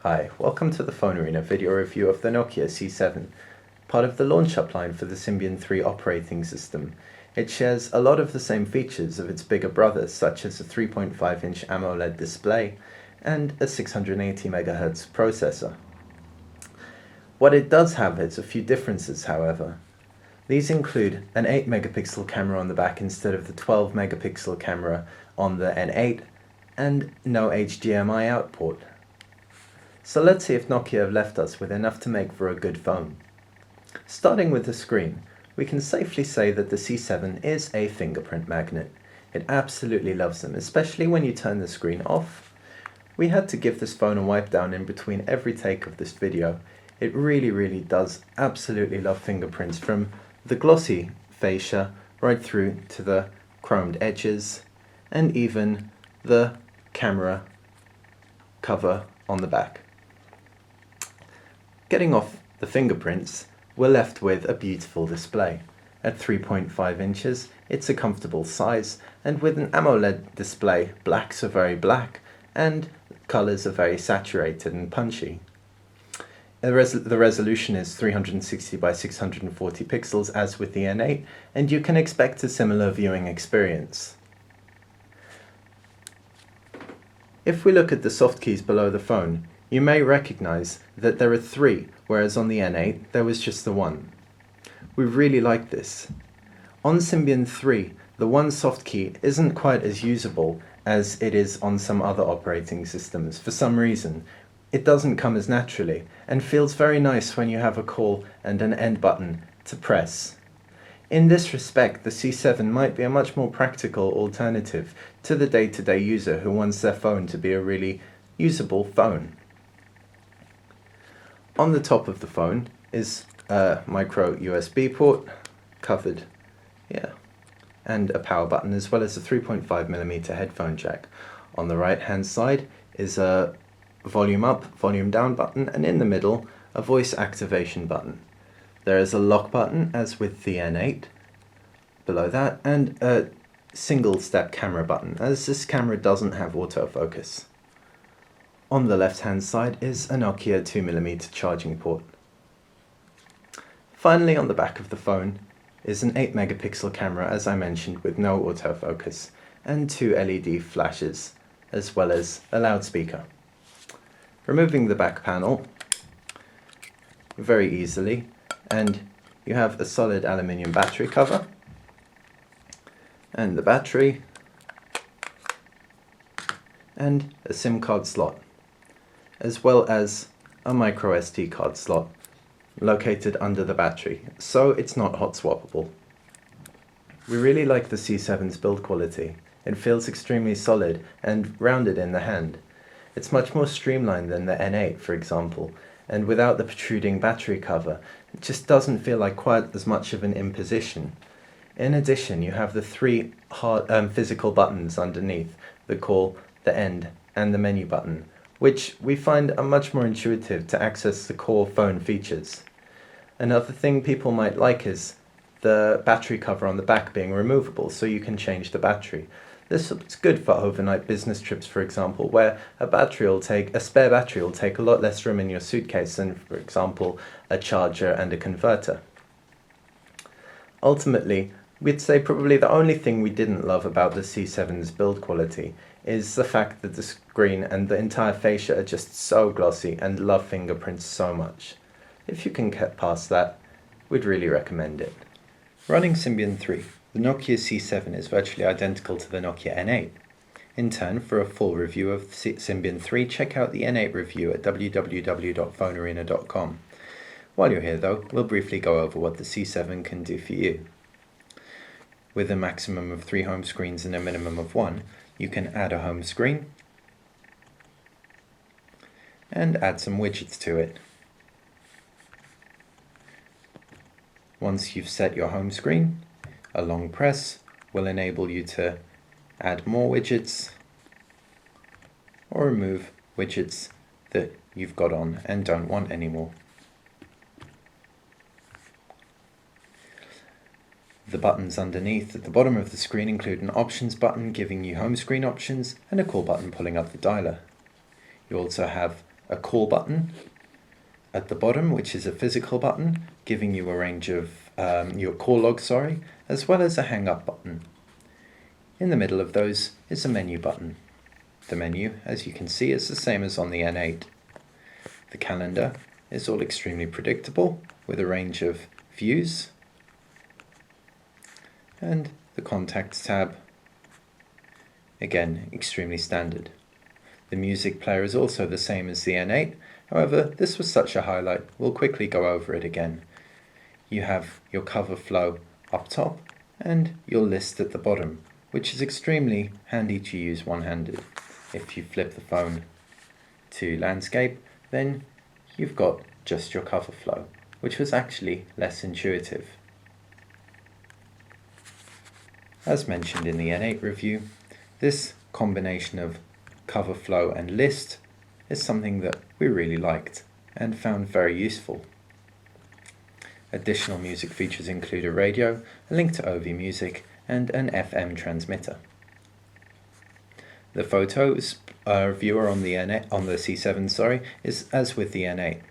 Hi, welcome to the PhoneArena video review of the Nokia C7, part of the launch-up line for the Symbian 3 operating system. It shares a lot of the same features of its bigger brothers, such as a 3.5-inch AMOLED display and a 680 MHz processor. What it does have is a few differences, however. These include an 8 megapixel camera on the back instead of the 12 megapixel camera on the N8, and no HDMI out port. So let's see if Nokia have left us with enough to make for a good phone. Starting with the screen, we can safely say that the C7 is a fingerprint magnet. It absolutely loves them, especially when you turn the screen off. We had to give this phone a wipe down in between every take of this video. It really does absolutely love fingerprints, from the glossy fascia right through to the chromed edges and even the camera cover on the back. Getting off the fingerprints, we're left with a beautiful display. At 3.5 inches, it's a comfortable size, and with an AMOLED display, blacks are very black and colors are very saturated and punchy. The resolution is 360 by 640 pixels as with the N8, and you can expect a similar viewing experience. If we look at the soft keys below the phone, you may recognize that there are 3, whereas on the N8 there was just the 1. We really like this. On Symbian 3, the one soft key isn't quite as usable as it is on some other operating systems. For some reason, it doesn't come as naturally and feels very nice when you have a call and an end button to press. In this respect, the C7 might be a much more practical alternative to the day-to-day user who wants their phone to be a really usable phone. On the top of the phone is a micro USB port covered here, and a power button, as well as a 3.5mm headphone jack. On the right hand side is a volume up, volume down button, and in the middle a voice activation button. There is a lock button as with the N8 below that, and a single step camera button, as this camera doesn't have autofocus. On the left hand side is a Nokia 2mm charging port. Finally, on the back of the phone is an 8 megapixel camera, as I mentioned, with no autofocus, and 2 LED flashes, as well as a loudspeaker. Removing the back panel very easily, and you have a solid aluminium battery cover, and the battery, and a SIM card slot, as well as a micro SD card slot located under the battery, so it's not hot swappable. We really like the C7's build quality. It feels extremely solid and rounded in the hand. It's much more streamlined than the N8, for example, and without the protruding battery cover, it just doesn't feel like quite as much of an imposition. In addition, you have the 3 physical buttons underneath, the call, the end, and the menu button, which we find are much more intuitive to access the core phone features. Another thing people might like is the battery cover on the back being removable, so you can change the battery. This is good for overnight business trips, for example, where a spare battery will take a lot less room in your suitcase than, for example, a charger and a converter. Ultimately, we'd say probably the only thing we didn't love about the C7's build quality is the fact that the screen and the entire fascia are just so glossy and love fingerprints so much. If you can get past that, we'd really recommend it. Running Symbian 3, the Nokia C7 is virtually identical to the Nokia N8. In turn, for a full review of Symbian 3, check out the N8 review at www.phonearena.com. While you're here though, we'll briefly go over what the C7 can do for you. With a maximum of 3 home screens and a minimum of 1, you can add a home screen and add some widgets to it. Once you've set your home screen, a long press will enable you to add more widgets or remove widgets that you've got on and don't want anymore. The buttons underneath at the bottom of the screen include an options button giving you home screen options and a call button pulling up the dialer. You also have a call button at the bottom, which is a physical button, giving you a range of your call log, as well as a hang up button. In the middle of those is a menu button. The menu, as you can see, is the same as on the N8. The calendar is all extremely predictable with a range of views, and the contacts tab, again, extremely standard. The music player is also the same as the N8, however, this was such a highlight, we'll quickly go over it again. You have your cover flow up top and your list at the bottom, which is extremely handy to use one-handed. If you flip the phone to landscape, then you've got just your cover flow, which was actually less intuitive. As mentioned in the N8 review, this combination of cover flow and list is something that we really liked and found very useful. Additional music features include a radio, a link to OV music, and an FM transmitter. The photos viewer on the C7 is as with the N8.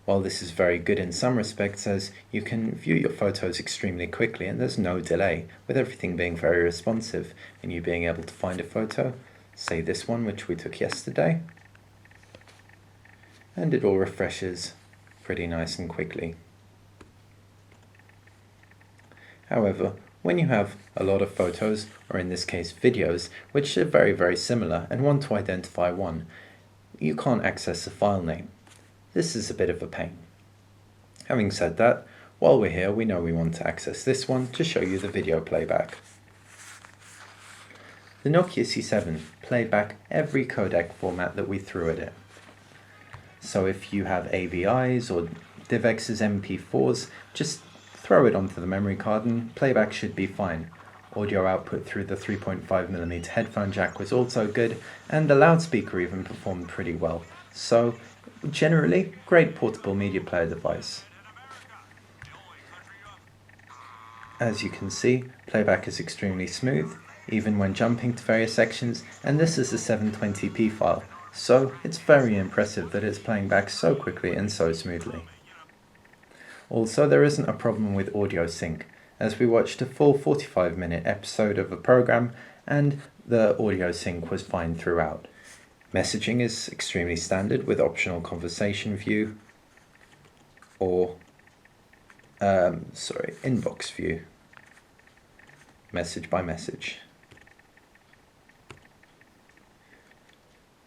While this is very good in some respects, as you can view your photos extremely quickly and there's no delay, with everything being very responsive and you being able to find a photo, say this one which we took yesterday, and it all refreshes pretty nice and quickly. However, when you have a lot of photos, or in this case videos, which are very similar and want to identify one, you can't access the file name. This is a bit of a pain. Having said that, while we're here, we know we want to access this one to show you the video playback. The Nokia C7 played back every codec format that we threw at it. So if you have AVIs or DivX's MP4s, just throw it onto the memory card and playback should be fine. Audio output through the 3.5mm headphone jack was also good, and the loudspeaker even performed pretty well. So generally, great portable media player device. As you can see, playback is extremely smooth, even when jumping to various sections, and this is a 720p file, so it's very impressive that it's playing back so quickly and so smoothly. Also, there isn't a problem with audio sync, as we watched a full 45-minute episode of a program and the audio sync was fine throughout. Messaging is extremely standard with optional conversation view or inbox view, message by message.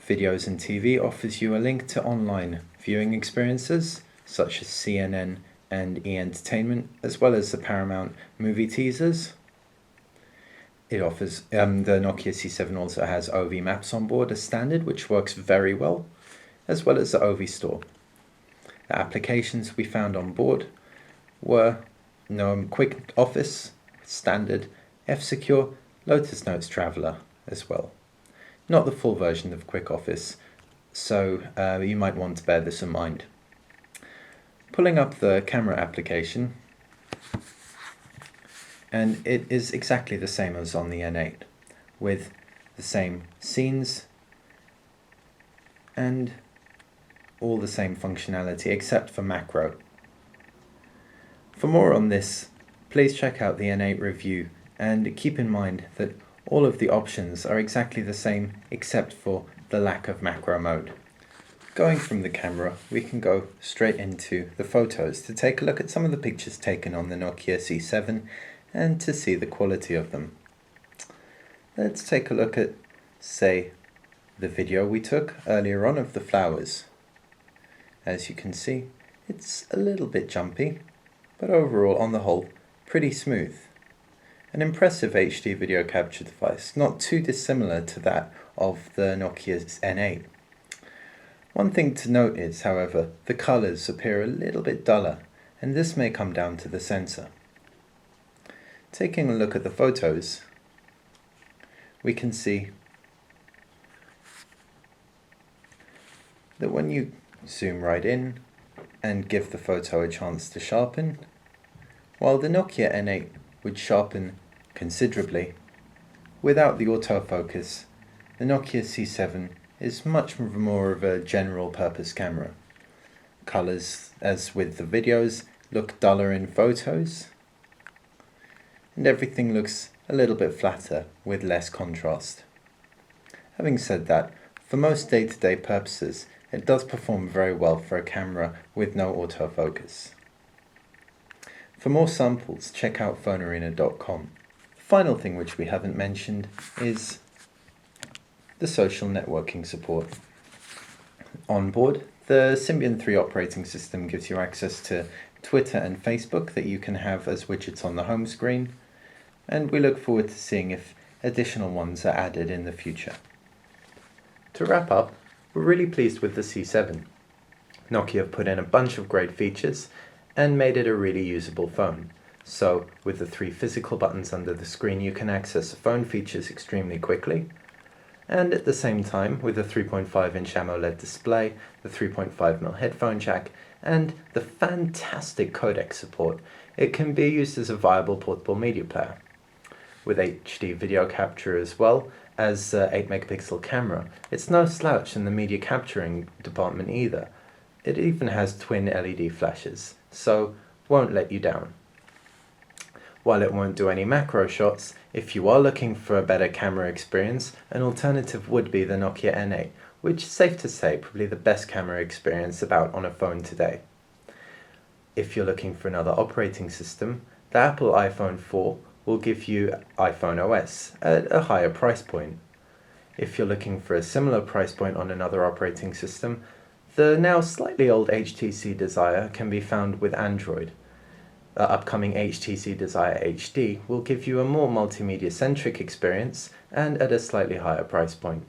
Videos and TV offers you a link to online viewing experiences such as CNN and E! Entertainment, as well as the Paramount movie teasers. It offers, the Nokia C7 also has OV maps on board as standard, which works very well, as well as the OV store. The applications we found on board were Quick Office, standard, F-Secure, Lotus Notes Traveler as well. Not the full version of Quick Office, so you might want to bear this in mind. Pulling up the camera application, and it is exactly the same as on the N8, with the same scenes and all the same functionality except for macro. For more on this, please check out the N8 review and keep in mind that all of the options are exactly the same except for the lack of macro mode. Going from the camera, we can go straight into the photos to take a look at some of the pictures taken on the Nokia C7 and to see the quality of them. Let's take a look at, say, the video we took earlier on of the flowers. As you can see, it's a little bit jumpy, but overall, on the whole, pretty smooth. An impressive HD video capture device, not too dissimilar to that of the Nokia N8. One thing to note is, however, the colours appear a little bit duller, and this may come down to the sensor. Taking a look at the photos, we can see that when you zoom right in and give the photo a chance to sharpen, while the Nokia N8 would sharpen considerably, without the autofocus, the Nokia C7 is much more of a general purpose camera. Colours, as with the videos, look duller in photos, and everything looks a little bit flatter with less contrast. Having said that, for most day-to-day purposes, it does perform very well for a camera with no autofocus. For more samples, check out PhoneArena.com. The final thing which we haven't mentioned is the social networking support. On board, the Symbian 3 operating system gives you access to Twitter and Facebook that you can have as widgets on the home screen, and we look forward to seeing if additional ones are added in the future. To wrap up, we're really pleased with the C7. Nokia have put in a bunch of great features and made it a really usable phone. So, with the 3 physical buttons under the screen, you can access the phone features extremely quickly, and at the same time, with the 3.5-inch AMOLED display, the 3.5mm headphone jack, and the fantastic codec support, it can be used as a viable portable media player. With HD video capture as well as 8-megapixel camera, it's no slouch in the media capturing department either. It even has twin LED flashes, so won't let you down. While it won't do any macro shots, if you are looking for a better camera experience, an alternative would be the Nokia N8, which is safe to say probably the best camera experience about on a phone today. If you're looking for another operating system, the Apple iPhone 4 will give you iPhone OS at a higher price point. If you're looking for a similar price point on another operating system, the now slightly old HTC Desire can be found with Android. The upcoming HTC Desire HD will give you a more multimedia-centric experience and at a slightly higher price point.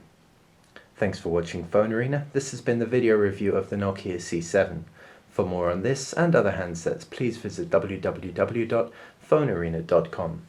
Thanks for watching PhoneArena. This has been the video review of the Nokia C7. For more on this and other handsets, please visit www.phonearena.com.